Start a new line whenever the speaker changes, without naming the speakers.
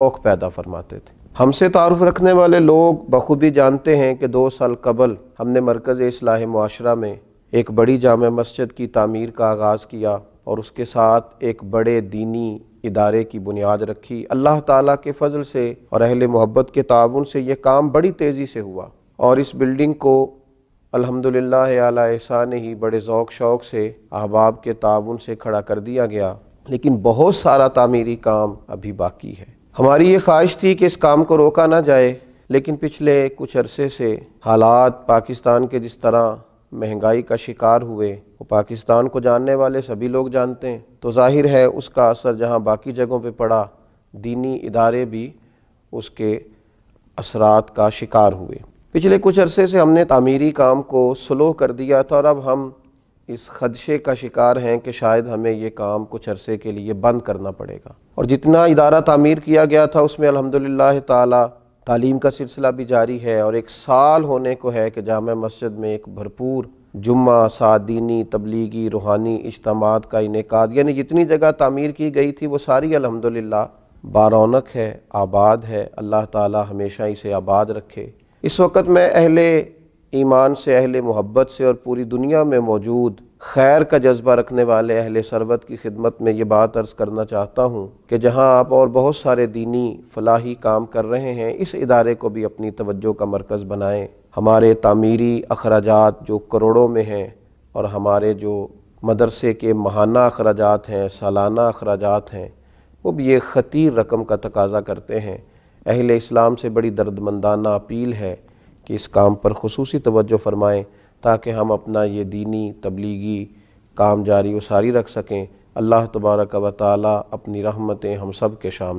शौक़ पैदा फरमाते थे। हमसे तारुफ़ रखने वाले लोग बखूबी जानते हैं कि 2 साल कबल हमने मरकज़ इस्लाह मुआशरा में एक बड़ी जामे मस्जिद की तामीर का आगाज़ किया और उसके साथ एक बड़े दीनी इदारे की बुनियाद रखी। अल्लाह ताला के फ़ज़ल से और अहले मोहब्बत के ताउन से ये काम बड़ी तेज़ी से हुआ और इस बिल्डिंग को अल्हम्दुलिल्लाह अला एहसान ही बड़े ज़ौक़ शौक़ से अहबाब के ताउन से खड़ा कर दिया गया, लेकिन बहुत सारा तामीरी काम अभी बाकी है। हमारी ये ख्वाहिश थी कि इस काम को रोका ना जाए, लेकिन पिछले कुछ अरसे से हालात पाकिस्तान के जिस तरह महंगाई का शिकार हुए, वो पाकिस्तान को जानने वाले सभी लोग जानते हैं, तो ज़ाहिर है उसका असर जहाँ बाकी जगहों पे पड़ा, दीनी इदारे भी उसके असरात का शिकार हुए। पिछले कुछ अरसे से हमने तामीरी काम को स्लो कर दिया था और अब हम इस खदशे का शिकार हैं कि शायद हमें ये काम कुछ अरसे के लिए बंद करना पड़ेगा। और जितना इदारा तामीर किया गया था उसमें अल्हम्दुलिल्लाह ताला तालीम का सिलसिला भी जारी है और 1 साल होने को है कि जामे मस्जिद में एक भरपूर जुम्मा, सादीनी, तबलीगी, रूहानी इज्तिमात का इनेकाद, यानी जितनी जगह तामीर की गई थी वो सारी अल्हम्दुलिल्लाह बारौनक है, आबाद है। अल्लाह ताला हमेशा इसे आबाद रखे। इस वक्त मैं अहले ईमान से, अहले मोहब्बत से और पूरी दुनिया में मौजूद खैर का जज्बा रखने वाले अहले सरवत की खिदमत में ये बात अर्ज़ करना चाहता हूँ कि जहाँ आप और बहुत सारे दीनी फलाही काम कर रहे हैं, इस इदारे को भी अपनी तवज्जो का मरकज़ बनाएं। हमारे तामीरी अखराजात जो करोड़ों में हैं और हमारे जो मदरसे के माहाना अखराजात हैं, सालाना अखराजात हैं, वो भी ये ख़तीर रकम का तकाज़ा करते हैं। अहले इस्लाम से बड़ी दर्दमंदाना अपील है कि इस काम पर खुसूसी तवज्जो फरमाएं ताकि हम अपना ये दीनी तबलीगी काम जारी व सारी रख सकें। अल्लाह तबारक व तआला अपनी रहमतें हम सब के शामिल